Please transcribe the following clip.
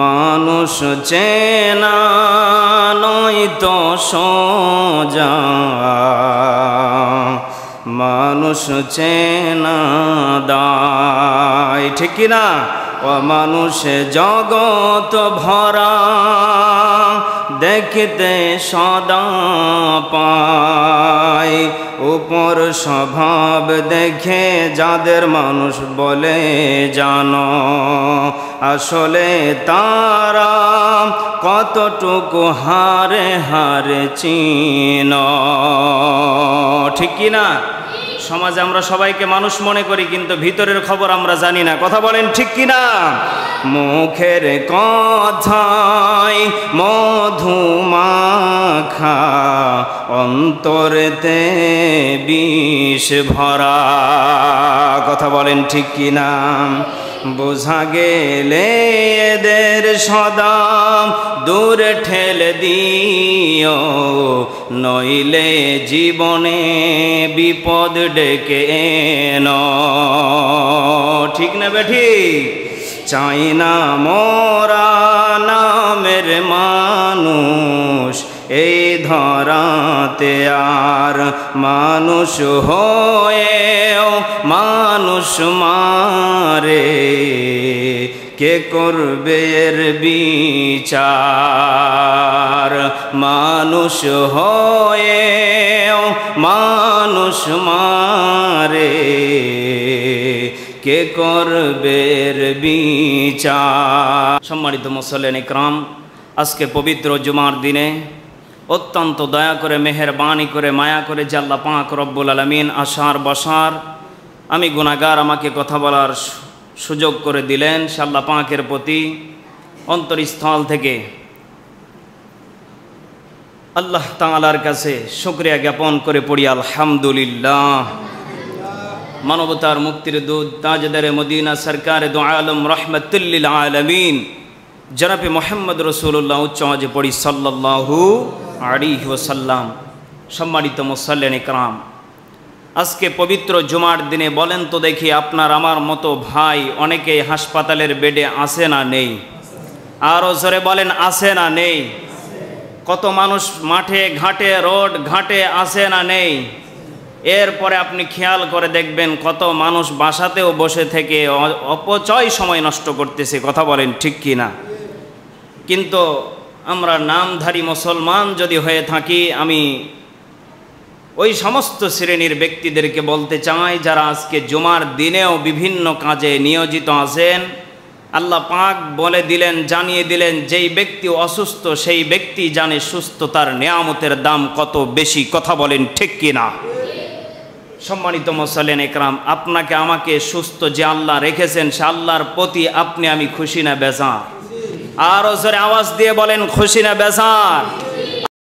মানুষ চেনা নয়তো সোজা, মানুষ চেনা দায়, ঠিক কিনা? ও মানুষ জগৎ ভরা দেখতে সদা পায়, উপর স্বভাব দেখে যাদের মানুষ বলে জানো, আসলে তারা কতটুকু হারে হারে চিনো, ঠিক কিনা? সমাজে আমরা সবাইকে মানুষ মনে করি, কিন্তু ভিতরের খবর আমরা জানি না। কথা বলেন ঠিক কিনা? মুখের কথায় মধু মাখা, অন্তরেতে বিষ ভরা। কথা বলেন ঠিক কিনা? বোঝা গেলে এদের সদা দূরে ঠেলে দিও, নইলে জীবনে বিপদ ডেকে এনো, ঠিক না বেঠিক? চাই না মোরা নামের মানুষ এই ধরাতে, আর মানুষ হয়েও মানুষ মারে, কে করবে এর বিচার? মানুষ হয়েও মানুষ মারে, কে করবে এর বিচার? সম্মানিত মুসল্লিন ইকরাম, আজকে পবিত্র জুমার দিনে অত্যন্ত দয়া করে, মেহেরবানি করে, মায়া করে যে আল্লাহ পাক রব্বুল আলামিন আশার বসার আমি গুনাহগার আমাকে কথা বলার সুযোগ করে দিলেন, সে আল্লাহ পাকের প্রতি অন্তরস্থল থেকে আল্লাহ তাআলার কাছে শুকরিয়া জ্ঞাপন করে পড়ি আলহামদুলিল্লাহ। মানবতার মুক্তির দূত তাজদারে মদিনা সরকারে দু আলম রহমতুল লিল আলামিন জনাবে মুহাম্মদ রাসূলুল্লাহ উচ্চ আওয়াজে পড়ি সাল্লাল্লাহু আলাইহি ওয়াসাল্লাম। সম্মানিত মুসল্লিন ইকরাম, আজকে পবিত্র জুমার দিনে বলেন তো দেখি, আপনার আমার মতো ভাই অনেকেই হাসপাতালের বেডে আছে না নেই? আরও জোরে বলেন, আছে না নেই? কত মানুষ মাঠে ঘাটে রোড ঘাটে আছে না নেই? এরপরে আপনি খেয়াল করে দেখবেন কত মানুষ বাসাতেও বসে থেকে অপচয় সময় নষ্ট করতেছে। কথা বলেন ঠিক কি না? কিন্তু আমরা নামধারী মুসলমান যদি হয়ে থাকি, আমি ওই সমস্ত শ্রেণীর ব্যক্তিদেরকে বলতে চাই যারা আজকে জুমার দিনেও বিভিন্ন কাজে নিয়োজিত আছেন। আল্লাহ পাক বলে দিলেন, জানিয়ে দিলেন, যেই ব্যক্তি অসুস্থ সেই ব্যক্তি জানে সুস্থতার নেয়ামতের দাম কত বেশি। কথা বলেন ঠিক কি না? সম্মানিত মুসল্লিন ইকরাম, আপনাকে আমাকে সুস্থ যে আল্লাহ রেখেছেন সে আল্লাহর প্রতি আপনি আমি খুশি না বেজার? আরও জোরে আওয়াজ দিয়ে বলেন, খুশি না বেজার?